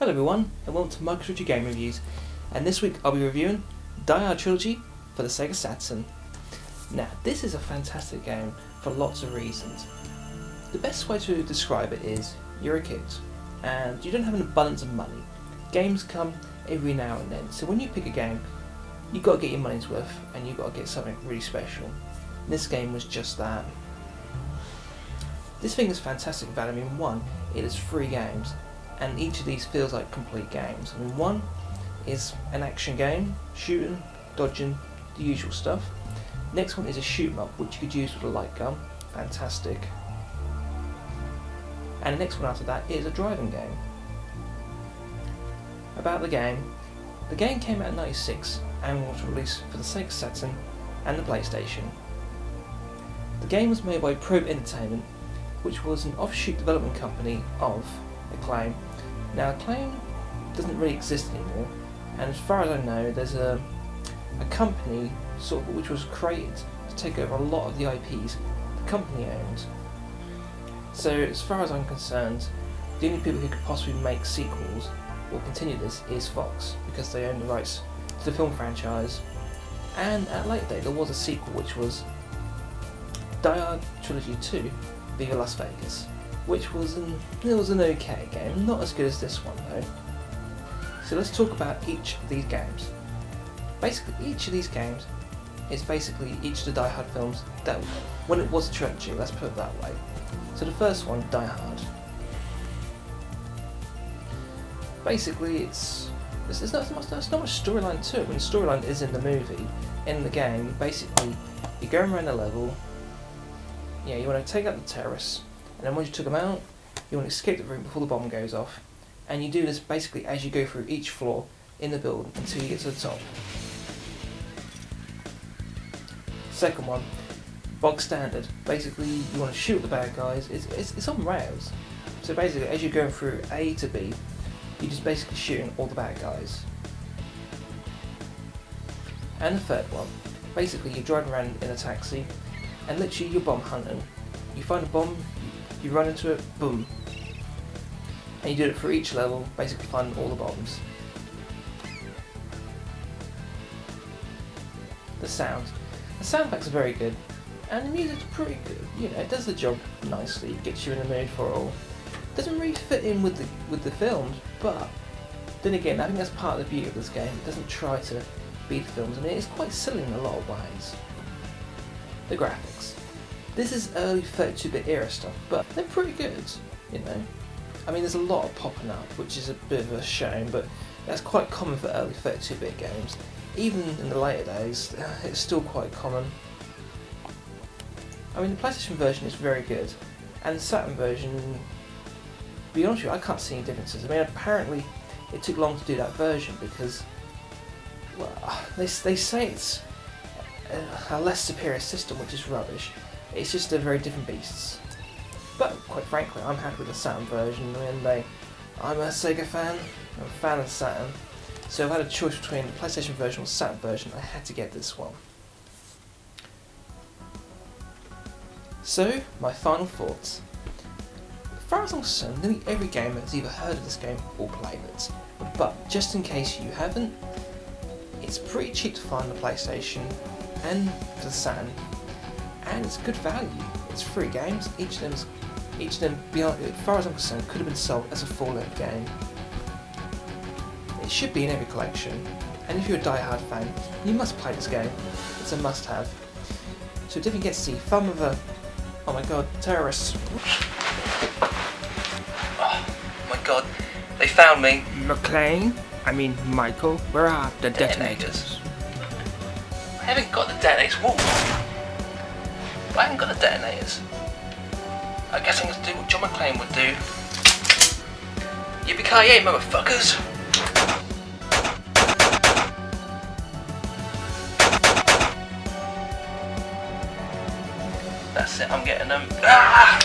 Hello everyone, and welcome to Micro's Review Game Reviews, and this week I'll be reviewing Die Hard Trilogy for the Sega Saturn. Now, this is a fantastic game for lots of reasons. The best way to describe it is, you're a kid, and you don't have an abundance of money. Games come every now and then, so when you pick a game, you've got to get your money's worth, and you've got to get something really special. This game was just that. This thing is fantastic about it. I mean, one, it is 3 games, and each of these feels like complete games. I mean, one is an action game, shooting, dodging, the usual stuff. Next one is a shoot 'em up, which you could use with a light gun, fantastic. And the next one after that is a driving game. About the game came out in '96 and was released for the Sega Saturn and the PlayStation. The game was made by Probe Entertainment, which was an offshoot development company of Acclaim. Now, Acclaim doesn't really exist anymore, and as far as I know, there's a company sort of which was created to take over a lot of the IPs the company owned. So, as far as I'm concerned, the only people who could possibly make sequels or continue this is Fox, because they own the rights to the film franchise. And at a later date, there was a sequel which was Die Hard Trilogy 2, Viva Las Vegas, which was an okay game, not as good as this one though. So let's talk about each of these games. Basically, each of these games is basically each of the Die Hard films that, when it was a trilogy, let's put it that way. So the first one, Die Hard. Basically, there's not much storyline to it. When the storyline is in the movie, in the game, basically you're going around the level. Yeah, you want to take out the terrorists, and then once you took them out, you want to escape the room before the bomb goes off. And you do this basically as you go through each floor in the building until you get to the top. Second one, bog standard. Basically, you want to shoot the bad guys. It's on rails. So basically, as you're going through A to B, you're just basically shooting all the bad guys. And the third one, basically you're driving around in a taxi, and literally you're bomb hunting. You find a bomb, you run into it, boom. And you do it for each level, basically finding all the bombs. The sound effects are very good, and the music's pretty good. You know, it does the job nicely, it gets you in the mood for it all. Doesn't really fit in with the films, but then again, I think that's part of the beauty of this game. It doesn't try to beat the films. I mean, it's quite silly in a lot of ways. The graphics. This is early 32-bit era stuff, but they're pretty good, you know. I mean, there's a lot of popping up, which is a bit of a shame, but that's quite common for early 32-bit games. Even in the later days, it's still quite common. I mean, the PlayStation version is very good, and the Saturn version, to be honest with you, I can't see any differences. I mean, apparently it took long to do that version because, well, they say it's a less superior system, which is rubbish. It's just a very different beasts. But quite frankly, I'm happy with the Saturn version. I'm a Sega fan. I'm a fan of Saturn. So if I had a choice between the PlayStation version or the Saturn version, I had to get this one. So, my final thoughts. As far as I'm concerned, nearly every gamer has either heard of this game or played it. But just in case you haven't, it's pretty cheap to find on the PlayStation and for the Saturn, and it's good value. It's 3 games. Each of them, beyond, as far as I'm concerned, could have been sold as a full-length game. It should be in every collection, and if you're a Die Hard fan, you must play this game. It's a must-have. So if you get to see fun with a, oh my god, terrorists! Oh my god, they found me. Michael, where are the detonators? I haven't got the detonators. Whoa! I haven't got the detonators. I guess I'm going to do what John McClane would do. Yippee-ki-yay, motherfuckers! That's it, I'm getting them. Ah!